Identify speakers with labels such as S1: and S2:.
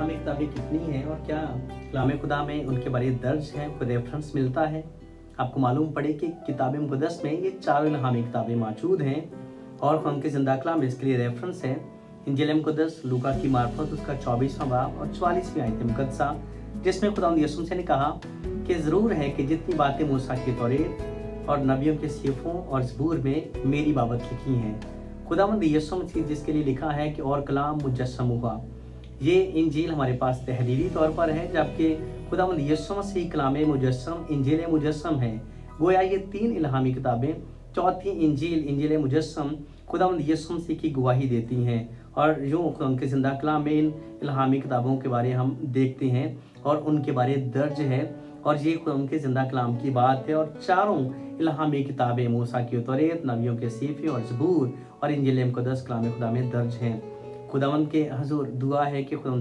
S1: इल्हामी किताबें कितनी हैं और क्या कलाम खुदा में उनके बारे में दर्ज हैं, कोई रेफरेंस मिलता है? आपको मालूम पड़े कि किताब मुक़द्दस में ये चारों इल्हामी किताबें मौजूद हैं और खुदा के ज़िंदा कलाम में इसके लिए रेफरेंस है। इंजील मुक़द्दस लूका की मार्फत उसका 24वां बाब और 44वीं आयत मुक़द्दसा, जिसमें खुदावंद यीशु मसीह ने कहा कि ज़रूर है कि जितनी बातें मूसा की तौरेत और नबियों के सीफों और ज़बूर में मेरी बाबत लिखी हैं। खुदावंद यीशु मसीह जिसके लिए लिखा है कि और कलाम मुजस्सम हुआ। ये इंजील हमारे पास तहरीरी तौर पर है, जबकि खुदावंद यीशु मसीह कलाम मुजस्सम इंजील मुजस्सम है। गोया ये 3 इल्हामी किताबें चौथी इंजील मुजस्सम खुदावंद यीशु मसीह की गवाही देती हैं। और यूँ उनके ज़िंदा कलाम में इन इल्हामी किताबों के बारे हम देखते हैं और उनके बारे दर्ज है और ये उनके ज़िंदा कलाम की बात है। और चारों इल्हामी किताबें मूसा की तौरेत, नबियों के सीफे और ज़बूर और इंजील मुक़द्दस कलाम खुदा में दर्ज हैं। खुदावंद के हज़ूर दुआ है कि खुदा